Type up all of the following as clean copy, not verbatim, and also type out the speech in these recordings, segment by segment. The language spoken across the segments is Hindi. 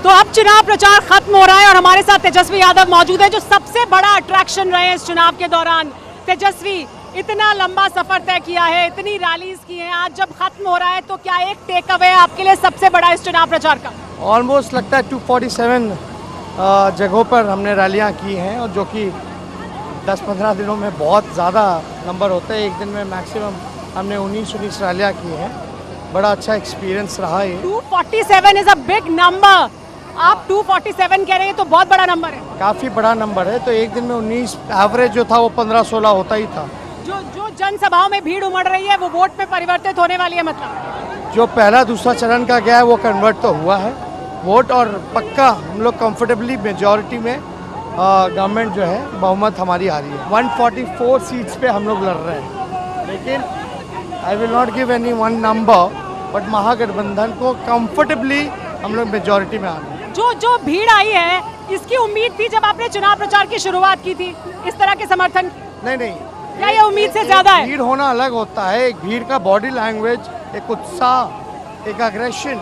तो अब चुनाव प्रचार खत्म हो रहा है और हमारे साथ तेजस्वी यादव मौजूद है, जो सबसे बड़ा अट्रैक्शन रहे इस चुनाव के दौरान। तेजस्वी, इतना लंबा सफर तय किया है, इतनी रैलीज की हैं, आज जब खत्म हो रहा है तो क्या एक टेक अवे है आपके लिए सबसे बड़ा इस चुनाव प्रचार का? ऑलमोस्ट लगता है 247 जगहों पर हमने रैलियां की हैं, और जो कि 10-15 दिनों में बहुत ज़्यादा नंबर होता है। एक दिन में मैक्सिमम हमने 19 रैलियां की हैं। बड़ा अच्छा एक्सपीरियंस रहा ये। 247 इज अ बिग नंबर। आप 247 कह रहे हैं तो बहुत बड़ा नंबर है। काफ़ी बड़ा नंबर है। तो एक दिन में 19, एवरेज जो था वो 15-16 होता ही था। जो जनसभाओं में भीड़ उमड़ रही है वो वोट में परिवर्तित होने वाली है, मतलब जो पहला दूसरा चरण का गया है वो कन्वर्ट तो हुआ है वोट, और पक्का हम लोग कंफर्टेबली मेजॉरिटी में गवर्नमेंट जो है बहुमत हमारी आ रही है। 144 सीट्स पे हम लोग लड़ रहे हैं, लेकिन I will not give any one number, but Mahagathbandhan को कंफर्टेबली हम लोग मेजॉरिटी में आ रहे हैं। जो भीड़ आई है, इसकी उम्मीद थी जब आपने चुनाव प्रचार की शुरुआत की थी, इस तरह के समर्थन? नहीं, क्या ये उम्मीद से ज्यादा है? भीड़ होना अलग होता है। एक भीड़ का बॉडी लैंग्वेज, एक उत्साह, एक अग्रेशन,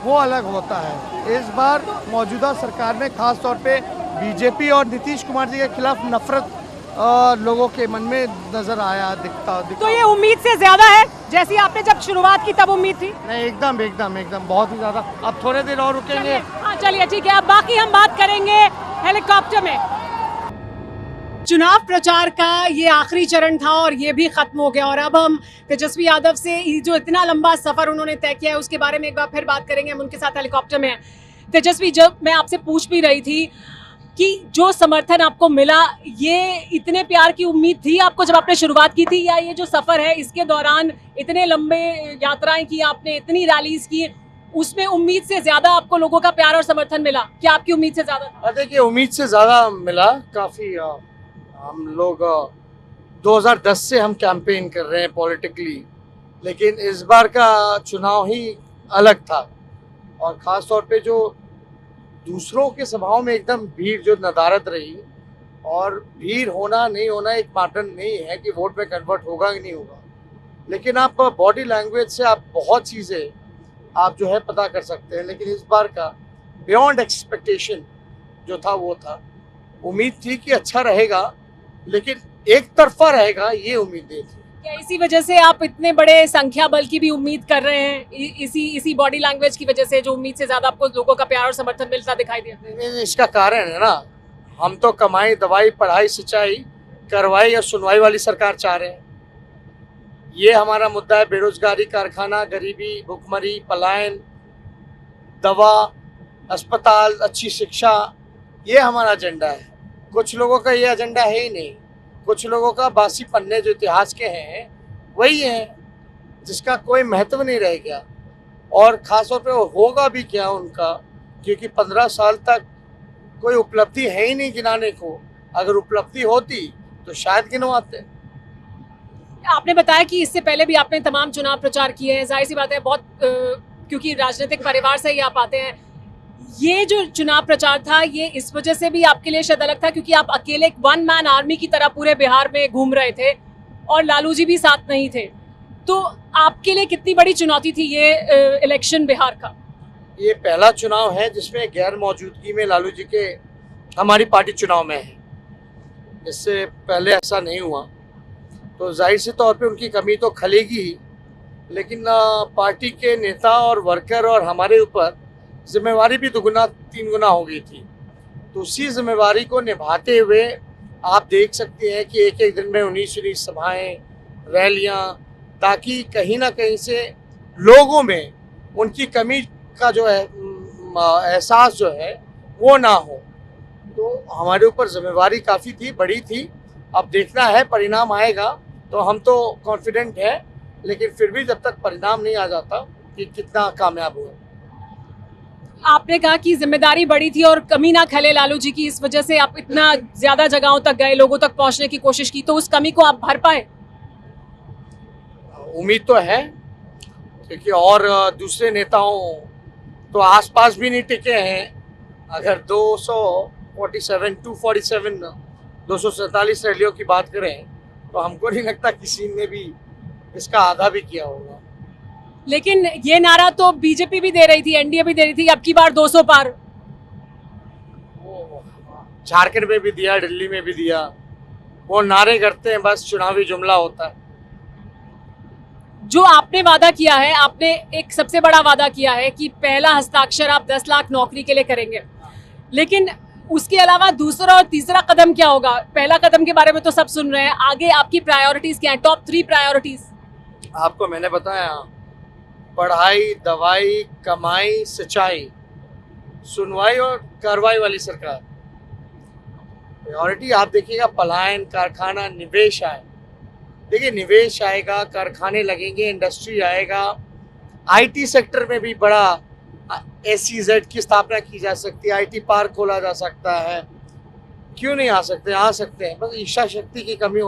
वो अलग होता है। इस बार मौजूदा सरकार में खास तौर पे बीजेपी और नीतीश कुमार जी के खिलाफ नफरत लोगों के मन में नजर आया, दिखता। तो ये उम्मीद से ज्यादा है जैसी आपने जब शुरुआत की तब उम्मीद थी? नहीं, एकदम बहुत ही ज्यादा। अब थोड़े देर और रुकेंगे। हाँ चलिए, ठीक है। अब बाकी हम बात करेंगे हेलीकॉप्टर में। चुनाव प्रचार का ये आखिरी चरण था और ये भी खत्म हो गया, और अब हम तेजस्वी यादव से जो इतना लंबा सफर उन्होंने तय किया है उसके बारे में एक बार फिर बात करेंगे। हम उनके साथ हेलीकॉप्टर में हैं। तेजस्वी, जब मैं आपसे पूछ भी रही थी कि जो समर्थन आपको मिला, ये इतने प्यार की उम्मीद थी आपको जब आपने शुरुआत की थी, या ये जो सफर है इसके दौरान इतने लंबे यात्राएं की आपने, इतनी रैलीज की, उसमें उम्मीद से ज्यादा आपको लोगों का प्यार और समर्थन मिला? क्या आपकी उम्मीद से ज्यादा? देखिए, उम्मीद से ज्यादा मिला काफी। हम लोग 2010 से हम कैंपेन कर रहे हैं पॉलिटिकली, लेकिन इस बार का चुनाव ही अलग था, और ख़ास तौर पे जो दूसरों के सभाओं में एकदम भीड़ जो नदारद रही, और भीड़ होना नहीं होना एक मापदंड नहीं है कि वोट में कन्वर्ट होगा कि नहीं होगा, लेकिन आप बॉडी लैंग्वेज से आप बहुत चीज़ें आप जो है पता कर सकते हैं। लेकिन इस बार का बियॉन्ड एक्सपेक्टेशन जो था वो था। उम्मीद थी कि अच्छा रहेगा, लेकिन एक तरफा रहेगा, ये उम्मीदें थी। क्या इसी वजह से आप इतने बड़े संख्या बल की भी उम्मीद कर रहे हैं? इसी बॉडी लैंग्वेज की वजह से जो उम्मीद से ज्यादा आपको लोगों का प्यार और समर्थन मिलता दिखाई दिया? इसका कारण है ना, हम तो कमाई, दवाई, पढ़ाई, सिंचाई, करवाई और सुनवाई वाली सरकार चाह रहे हैं। ये हमारा मुद्दा है। बेरोजगारी, कारखाना, गरीबी, भुखमरी, पलायन, दवा, अस्पताल, अच्छी शिक्षा, ये हमारा एजेंडा है। कुछ लोगों का ये एजेंडा है ही नहीं। कुछ लोगों का बासी पन्ने जो इतिहास के हैं वही हैं, जिसका कोई महत्व नहीं रह गया, और ख़ास तौर पे होगा भी क्या उनका, क्योंकि 15 साल तक कोई उपलब्धि है ही नहीं गिनाने को। अगर उपलब्धि होती तो शायद गिनवाते। आपने बताया कि इससे पहले भी आपने तमाम चुनाव प्रचार किए हैं, जाहिर सी बात है, बहुत क्योंकि राजनीतिक परिवार से ही आप आते हैं। ये जो चुनाव प्रचार था, ये इस वजह से भी आपके लिए शायद अलग था क्योंकि आप अकेले एक वन मैन आर्मी की तरह पूरे बिहार में घूम रहे थे और लालू जी भी साथ नहीं थे। तो आपके लिए कितनी बड़ी चुनौती थी ये इलेक्शन बिहार का? ये पहला चुनाव है जिसमें गैर मौजूदगी में लालू जी के हमारी पार्टी चुनाव में है। इससे पहले ऐसा नहीं हुआ, तो जाहिर से तौर पे उनकी कमी तो खलेगी ही, लेकिन पार्टी के नेता और वर्कर और हमारे ऊपर जिम्मेवारी भी दुगुना 3 गुना हो गई थी। तो उसी जिम्मेवारी को निभाते हुए आप देख सकते हैं कि एक एक दिन में 19 सभाएं, रैलियां, ताकि कहीं ना कहीं से लोगों में उनकी कमी का जो है एहसास जो है वो ना हो। तो हमारे ऊपर जिम्मेवारी काफ़ी थी, बड़ी थी। अब देखना है, परिणाम आएगा तो हम तो कॉन्फिडेंट है, लेकिन फिर भी जब तक परिणाम नहीं आ जाता कि कितना कामयाब हुआ। आपने कहा कि जिम्मेदारी बड़ी थी और कमी ना खले लालू जी की, इस वजह से आप इतना ज्यादा जगहों तक गए, लोगों तक पहुंचने की कोशिश की, तो उस कमी को आप भर पाए? उम्मीद तो है, क्योंकि और दूसरे नेताओं तो आसपास भी नहीं टिके हैं। अगर 247 रैलियों की बात करें तो हमको नहीं लगता किसी ने भी इसका आधा भी किया होगा। लेकिन ये नारा तो बीजेपी भी दे रही थी, एनडीए भी दे रही थी, अब की बार 200 पार। वो झारखंड में भी दिया, दिल्ली में भी दिया। वो नारे करते हैं, बस चुनावी जुमला होता है। जो आपने वादा किया है, आपने एक सबसे बड़ा वादा किया है कि पहला हस्ताक्षर आप 10 लाख नौकरी के लिए करेंगे, लेकिन उसके अलावा दूसरा और तीसरा कदम क्या होगा? पहला कदम के बारे में तो सब सुन रहे हैं, आगे आपकी प्रायोरिटीज क्या है, टॉप 3 प्रायोरिटीज? आपको मैंने बताया, पढ़ाई, दवाई, कमाई, सिंचाई, सुनवाई और कार्रवाई वाली सरकार। प्रायोरिटी आप देखिएगा, पलायन, कारखाना, निवेश आए। देखिए, निवेश आएगा, कारखाने लगेंगे, इंडस्ट्री आएगा, आईटी सेक्टर में भी बड़ा SEZ की स्थापना की जा सकती है, आईटी पार्क खोला जा सकता है। क्यों नहीं आ सकते? आ सकते हैं, बस इच्छा शक्ति की कमी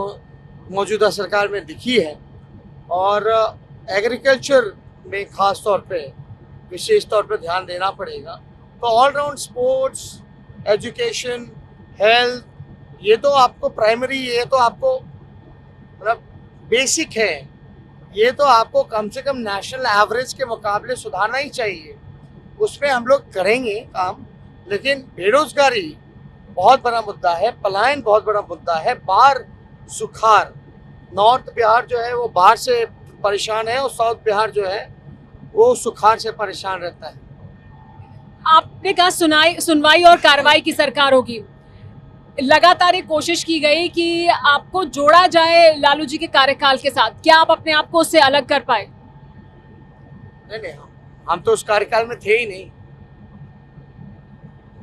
मौजूदा सरकार में दिखी है। और एग्रीकल्चर में खास तौर पे, विशेष तौर पे ध्यान देना पड़ेगा। तो ऑलराउंड स्पोर्ट्स, एजुकेशन, हेल्थ, ये तो आपको प्राइमरी, ये तो आपको मतलब बेसिक है। ये तो आपको कम से कम नेशनल एवरेज के मुकाबले सुधारना ही चाहिए। उसमें हम लोग करेंगे काम, लेकिन बेरोजगारी बहुत बड़ा मुद्दा है, पलायन बहुत बड़ा मुद्दा है, बाढ़, सुखाड़। नॉर्थ बिहार जो है वो बाढ़ से परेशान है और साउथ बिहार जो है वो सुखाड़ से परेशान रहता है। आपने कहा सुनवाई और कार्रवाई की सरकार होगी। लगातार एक कोशिश की गई कि आपको जोड़ा जाए लालू जी के कार्यकाल के साथ, क्या आप अपने आप को उससे अलग कर पाए? नहीं, हम तो उस कार्यकाल में थे ही नहीं,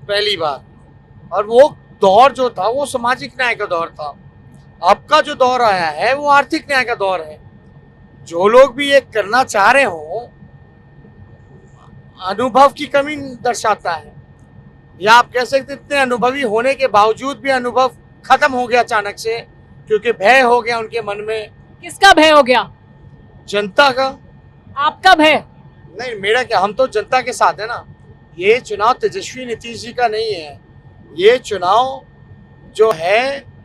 पहली बार। और वो दौर जो था वो सामाजिक न्याय का दौर था। अब का जो दौर आया है वो आर्थिक न्याय का दौर है। जो लोग भी ये करना चाह रहे हो, अनुभव की कमी दर्शाता है, या आप कह सकते इतने अनुभवी होने के बावजूद भी अनुभव खत्म हो गया अचानक से, क्योंकि भय हो गया उनके मन में। किसका भय हो गया? जनता का। आपका भय? नहीं, मेरा क्या, हम तो जनता के साथ है ना। ये चुनाव तेजस्वी नीतीश जी का नहीं है, ये चुनाव जो है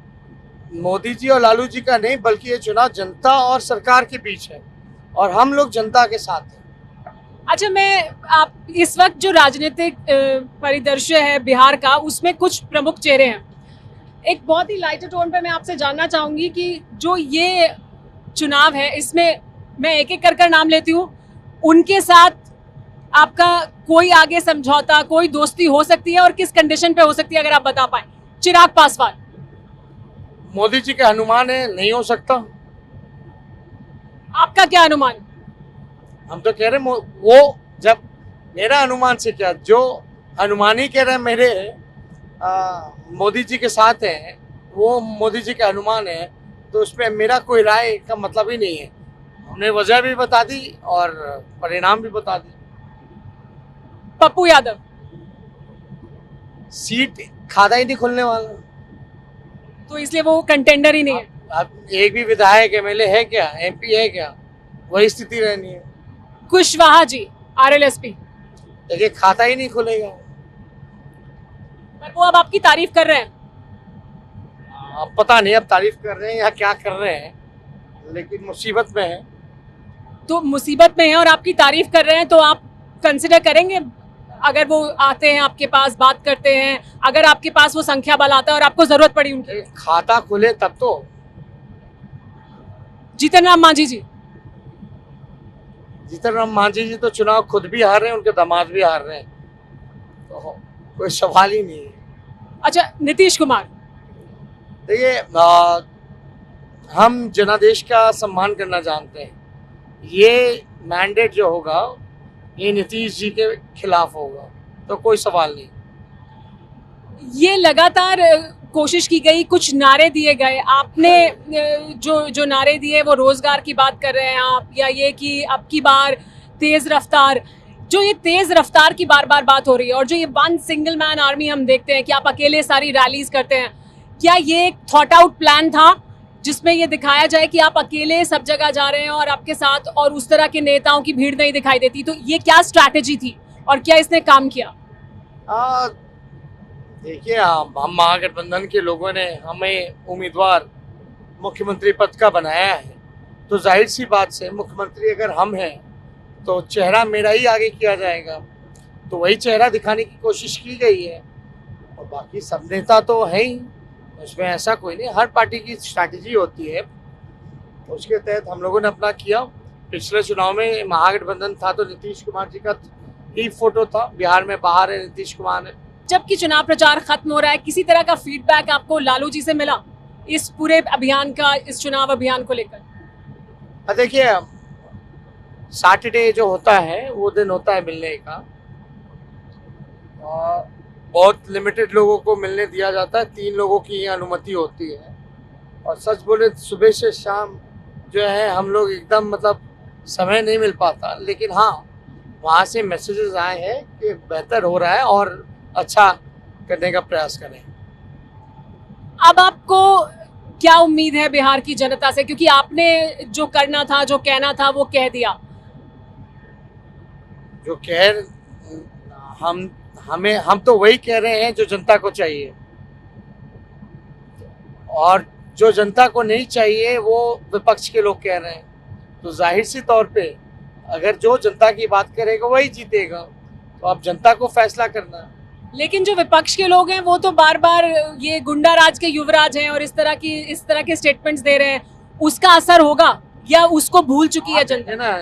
मोदी जी और लालू जी का नहीं, बल्कि ये चुनाव जनता और सरकार के बीच है, और हम लोग जनता के साथ हैं। अच्छा, आप इस वक्त जो राजनीतिक परिदृश्य है बिहार का, उसमें कुछ प्रमुख चेहरे हैं। एक बहुत ही लाइटर टोन पे मैं आपसे जानना चाहूंगी कि जो ये चुनाव है, इसमें मैं एक एक कर नाम लेती हूँ, उनके साथ आपका कोई आगे समझौता, कोई दोस्ती हो सकती है और किस कंडीशन पे हो सकती है, अगर आप बता पाए? चिराग पासवान। मोदी जी के अनुमान है, नहीं हो सकता। आपका क्या अनुमान? हम तो कह रहे वो, जब मेरा अनुमान से क्या, जो अनुमान ही कह रहे हैं मेरे मोदी जी के साथ हैं, वो मोदी जी के अनुमान है, तो उसमें मेरा कोई राय का मतलब ही नहीं है। हमने वजह भी बता दी और परिणाम भी बता दी। पप्पू यादव। सीट खाता ही नहीं खुलने वाला, तो इसलिए वो कंटेंडर ही नहीं है। अब एक भी विधायक MLA है क्या, MP है क्या? वही स्थिति रहनी है। कुशवाहा जी, RLSP। देखिए, खाता ही नहीं खुलेगा। पर वो अब आपकी तारीफ कर रहे हैं। अब पता नहीं अब तारीफ कर रहे हैं या क्या कर रहे हैं, लेकिन मुसीबत में है। तो मुसीबत में है और आपकी तारीफ कर रहे हैं, तो आप कंसिडर करेंगे अगर वो आते हैं आपके पास, बात करते हैं, अगर आपके पास वो संख्या बल आता है और आपको जरूरत पड़ी उनकी? खाता खुले तब तो। जीतन राम मांझी जी। जीतन राम मांझी जी तो चुनाव खुद भी हार रहे हैं, उनके दामाद भी हार रहे हैं, तो कोई सवाल ही नहीं है। अच्छा, नीतीश कुमार। देखिए, हम जनादेश का सम्मान करना जानते हैं। ये मैंडेट जो होगा ये नीतीश जी के खिलाफ होगा, तो कोई सवाल नहीं। ये लगातार कोशिश की गई, कुछ नारे दिए गए, आपने जो नारे दिए वो रोजगार की बात कर रहे हैं आप, या ये कि अब की बार तेज रफ्तार, जो ये तेज रफ्तार की बार बार बात हो रही है, और जो ये वन सिंगल मैन आर्मी हम देखते हैं कि आप अकेले सारी रैलीज करते हैं, क्या ये एक थॉट आउट प्लान था जिसमें ये दिखाया जाए कि आप अकेले सब जगह जा रहे हैं और आपके साथ और उस तरह के नेताओं की भीड़ नहीं दिखाई देती? तो ये क्या स्ट्रैटेजी थी और क्या इसने काम किया? देखिए, हम महागठबंधन के लोगों ने हमें उम्मीदवार मुख्यमंत्री पद का बनाया है, तो जाहिर सी बात से मुख्यमंत्री अगर हम हैं तो चेहरा मेरा ही आगे किया जाएगा, तो वही चेहरा दिखाने की कोशिश की गई है। और बाकी सब नेता तो हैं ही, उसमें ऐसा कोई नहीं, हर पार्टी की स्ट्रैटेजी होती है, उसके तहत हम लोगों ने अपना किया। पिछले चुनाव में महागठबंधन था तो नीतीश कुमार जी का ही फोटो था, बिहार में बाहर है नीतीश कुमार है। जबकि चुनाव प्रचार खत्म हो रहा है, किसी तरह का फीडबैक आपको लालू जी से मिला इस पूरे अभियान का, इस चुनाव अभियान को लेकर? देखिए, सैटरडे जो होता है वो दिन होता है मिलने का, और बहुत लिमिटेड लोगों को मिलने दिया जाता है, 3 लोगों की ही अनुमति होती है। और सच बोले सुबह से शाम जो है हम लोग एकदम मतलब समय नहीं मिल पाता, लेकिन हाँ वहाँ से मैसेजेस आए हैं कि बेहतर हो रहा है और अच्छा करने का प्रयास करें। अब आपको क्या उम्मीद है बिहार की जनता से, क्योंकि आपने जो करना था, जो कहना था, वो कह दिया? जो कह हम तो वही कह रहे हैं जो जनता को चाहिए, और जो जनता को नहीं चाहिए वो विपक्ष के लोग कह रहे हैं। तो जाहिर सी तौर पे अगर जो जनता की बात करेगा वही जीतेगा, तो अब जनता को फैसला करना है। लेकिन जो विपक्ष के लोग हैं वो तो बार बार ये गुंडा राज के युवराज हैं और इस तरह के स्टेटमेंट्स दे रहे हैं, उसका असर होगा या उसको भूल चुकी है जनता? ना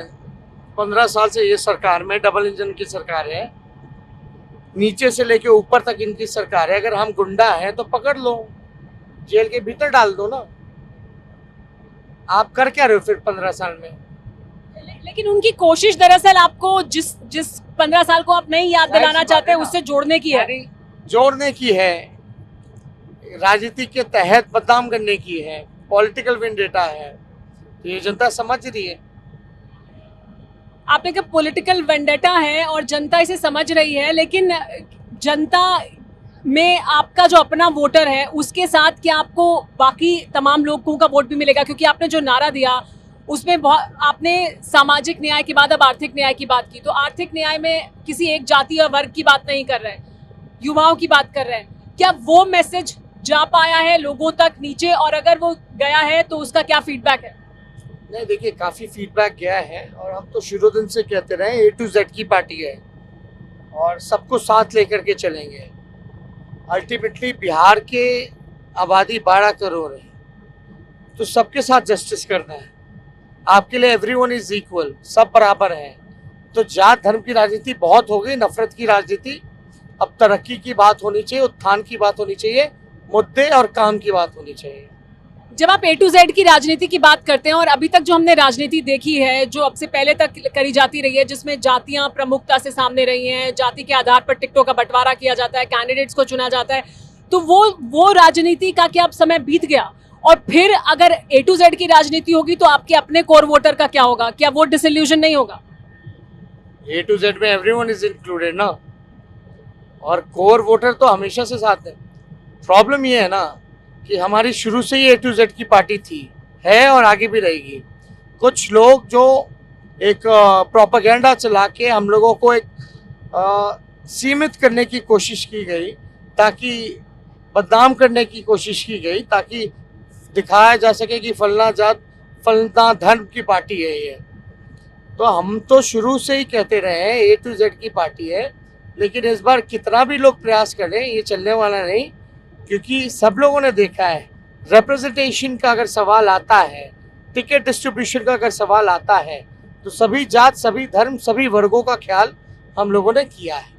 15 साल से ये सरकार में डबल इंजन की सरकार है, नीचे से लेके ऊपर तक इनकी सरकार है। अगर हम गुंडा हैं तो पकड़ लो, जेल के भीतर डाल दो ना। आप कर क्या रहे हो फिर 15 साल में? लेकिन उनकी कोशिश दरअसल आपको जिस 15 साल को आप नहीं याद दिलाना चाहते उससे जोड़ने की है। जोड़ने की है, राजनीति के तहत बदनाम करने की है, पॉलिटिकल वेंडेटा है, तो ये जनता समझ रही है। आपने कहा पॉलिटिकल वेंडेटा है और जनता इसे समझ रही है, लेकिन जनता में आपका जो अपना वोटर है उसके साथ क्या आपको बाकी तमाम लोगों का वोट भी मिलेगा? क्योंकि आपने जो नारा दिया उसमें आपने सामाजिक न्याय के बाद अब आर्थिक न्याय की बात की, तो आर्थिक न्याय में किसी एक जाति या वर्ग की बात नहीं कर रहे हैं, युवाओं की बात कर रहे हैं। क्या वो मैसेज जा पाया है लोगों तक नीचे, और अगर वो गया है तो उसका क्या फीडबैक है? नहीं, देखिए काफ़ी फीडबैक गया है, और हम तो शुरू दिन से कहते रहे A to Z की पार्टी है और सबको साथ लेकर के चलेंगे। अल्टीमेटली बिहार के आबादी 12 करोड़ है, तो सबके साथ जस्टिस करना है। आपके लिए एवरीवन इज इक्वल, सब बराबर हैं। तो जात धर्म की राजनीति बहुत हो गई, नफरत की राजनीति। अब तरक्की की बात होनी चाहिए, उत्थान की बात होनी चाहिए, मुद्दे और काम की बात होनी चाहिए। जब आप A to Z की राजनीति की बात करते हैं, और अभी तक जो हमने राजनीति देखी है, जो अब से पहले तक करी जाती रही है, जिसमें जातियां प्रमुखता से सामने रही हैं, जाति के आधार पर टिकटों का बंटवारा किया जाता है, कैंडिडेट्स को चुना जाता है, तो वो राजनीति का क्या अब समय बीत गया? और फिर अगर A to Z की राजनीति होगी तो आपके अपने कोर वोटर का क्या होगा? क्या वो डिसइल्यूजन नहीं होगा? A to Z में एवरीवन इज इंक्लूडेड ना, और कोर वोटर तो हमेशा से साथ है। प्रॉब्लम ये है ना कि हमारी शुरू से ही A to Z की पार्टी थी, है और आगे भी रहेगी। कुछ लोग जो एक प्रोपेगेंडा चला के हम लोगों को एक सीमित करने की कोशिश की गई, ताकि बदनाम करने की कोशिश की गई, ताकि दिखाया जा सके कि फलना जात फलना धर्म की पार्टी है ये। तो हम तो शुरू से ही कहते रहे हैं A to Z की पार्टी है, लेकिन इस बार कितना भी लोग प्रयास करें ये चलने वाला नहीं, क्योंकि सब लोगों ने देखा है रिप्रेजेंटेशन का अगर सवाल आता है, टिकट डिस्ट्रीब्यूशन का अगर सवाल आता है, तो सभी जात, सभी धर्म, सभी वर्गों का ख्याल हम लोगों ने किया है।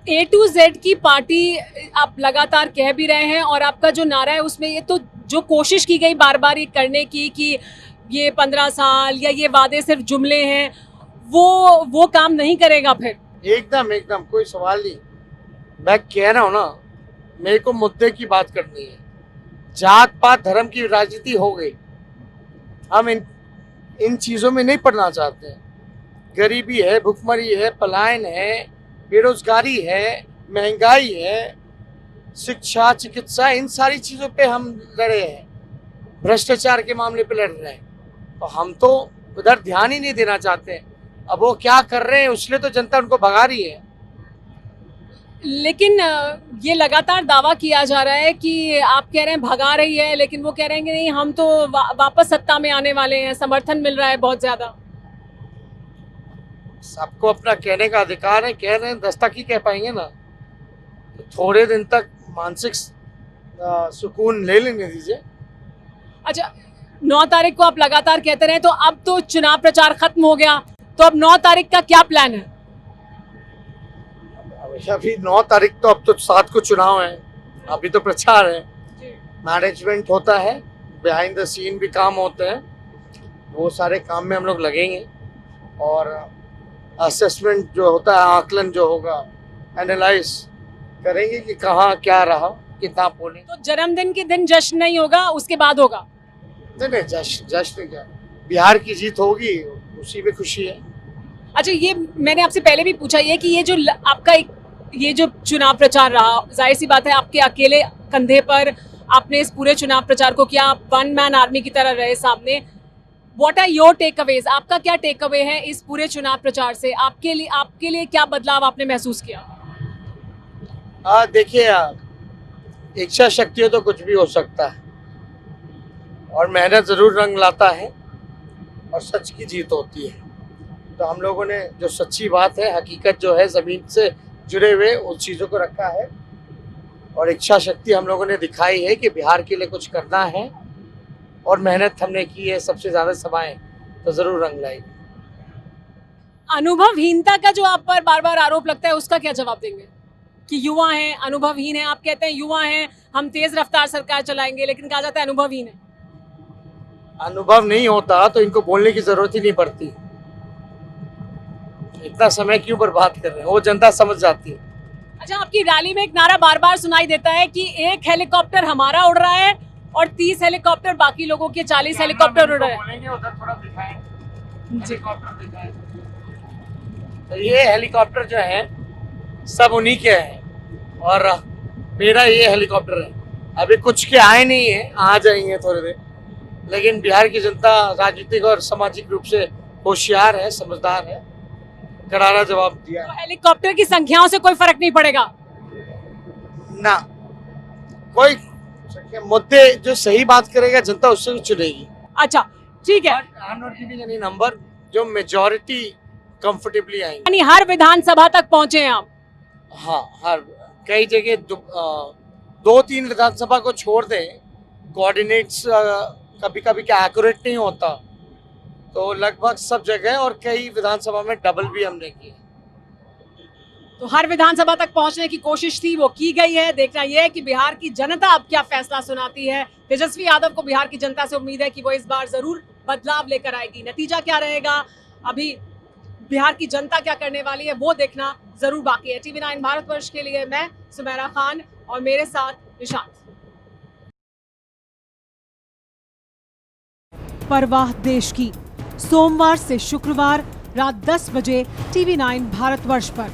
A to Z की पार्टी आप लगातार कह भी रहे हैं, और आपका जो नारा है उसमें ये तो जो कोशिश की गई बार बार ये करने की कि ये 15 साल या ये वादे सिर्फ जुमले हैं, वो काम नहीं करेगा फिर? एकदम कोई सवाल नहीं। मैं कह रहा हूँ ना, मेरे को मुद्दे की बात करनी है। जात पात धर्म की राजनीति हो गई, हम इन चीज़ों में नहीं पढ़ना चाहते हैं। गरीबी है, भुखमरी है, पलायन है, बेरोजगारी है, महंगाई है, शिक्षा, चिकित्सा, इन सारी चीज़ों पे हम लड़े हैं। भ्रष्टाचार के मामले पे लड़ रहे हैं, तो हम तो उधर ध्यान ही नहीं देना चाहते। अब वो क्या कर रहे हैं उसलिए तो जनता उनको भगा रही है। लेकिन ये लगातार दावा किया जा रहा है कि आप कह रहे हैं भगा रही है, लेकिन वो कह रहे हैं कि नहीं, हम तो वापस सत्ता में आने वाले हैं, समर्थन मिल रहा है बहुत ज़्यादा। सबको अपना कहने का अधिकार है, कह रहे हैं, 10 तक ही कह पाएंगे ना, तो थोड़े दिन तक मानसिक सुकून ले लेने दीजिए। अच्छा, 9 तारीख को आप लगातार कहते रहे, तो अब तो चुनाव प्रचार खत्म हो गया, तो अब 9 तारीख का क्या प्लान है? अभी 9 तारीख तो, अब तो 7 को चुनाव है, अभी तो प्रचार है, मैनेजमेंट होता है, बिहाइंड द सीन भी काम होते हैं, वो सारे काम में हम लोग लगेंगे और असेसमेंट जो होता है, आकलन जो होगा, एनालाइज करेंगे कि कहाँ क्या रहा, कितना पोलिंग। तो जन्मदिन के दिन जश्न नहीं होगा, उसके बाद होगा? नहीं, जश्न क्या, बिहार की जीत होगी, उसी में खुशी है। अच्छा, ये मैंने आपसे पहले भी पूछा, ये कि ये जो आपका ये जो चुनाव प्रचार रहा, जाहिर सी बात है आपके अकेले कंधे पर आपने इस पूरे चुनाव प्रचार को किया, वन मैन आर्मी की तरह रहे सामने। What are your takeaways? आपका क्या टेक अवे है इस पूरे चुनाव प्रचार से? आपके लिए क्या बदलाव आपने महसूस किया? देखिए, इच्छा शक्ति हो तो कुछ भी हो सकता है और मेहनत जरूर रंग लाता है और सच की जीत होती है। तो हम लोगों ने जो सच्ची बात है, हकीकत जो है, ज़मीन से जुड़े हुए उन चीज़ों को रखा है और इच्छा शक्ति हम लोगों ने दिखाई है कि बिहार के लिए कुछ करना है और मेहनत हमने की है, सबसे ज़्यादा सभाएं, तो ज़रूर रंग लाएगी। अनुभवहीनता का जो आप पर बार बार आरोप लगता है, उसका क्या जवाब देंगे कि युवा हैं, अनुभवहीन हैं? आप कहते हैं युवा हैं, हम तेज रफ्तार सरकार चलाएंगे, लेकिन कहा जाता है अनुभवहीन है। अनुभव नहीं होता तो इनको बोलने की जरूरत ही नहीं पड़ती, इतना समय क्यों बर्बाद कर रहे हैं, वो जनता समझ जाती है। अच्छा, आपकी रैली में एक नारा बार बार सुनाई देता है कि एक हेलीकॉप्टर हमारा उड़ रहा है और 30 हेलीकॉप्टर बाकी लोगों के 40 हेलीकॉप्टर उड़ रहे हैं। बोलेंगे उधर थोड़ा दिखाएं, हेलीकॉप्टर दिखाएं। तो ये हेलीकॉप्टर जो है सब उन्हीं के हैं और मेरा ये हेलीकॉप्टर है। अभी कुछ के आए नहीं है, आ जाएंगे थोड़ी देर, लेकिन बिहार की जनता राजनीतिक और सामाजिक रूप से होशियार है, समझदार है, करारा जवाब दिया। तो हेलीकॉप्टर की संख्याओं से कोई फर्क नहीं पड़ेगा ना, कोई मुद्दे जो सही बात करेगा जनता उससे भी चुनेगी। अच्छा, ठीक है। I am not giving any number, जो मेजॉरिटी कंफर्टेबली आएंगे। यानी हर विधानसभा तक पहुंचे हैं आप? हाँ, हर कई जगह 2-3 विधानसभा को छोड़ दें, कोऑर्डिनेट्स कभी कभी क्या एक्यूरेट नहीं होता, तो लगभग सब जगह और कई विधानसभा में डबल भी हमने किए। तो हर विधानसभा तक पहुंचने की कोशिश थी, वो की गई है। देखना यह है कि बिहार की जनता अब क्या फैसला सुनाती है। तेजस्वी यादव को बिहार की जनता से उम्मीद है कि वो इस बार जरूर बदलाव लेकर आएगी। नतीजा क्या रहेगा, अभी बिहार की जनता क्या करने वाली है, वो देखना जरूर बाकी है। TV9 भारतवर्ष के लिए मैं सुमेरा खान और मेरे साथ निशांत। परवाह देश की, सोमवार से शुक्रवार रात 10 बजे TV9 भारतवर्ष पर।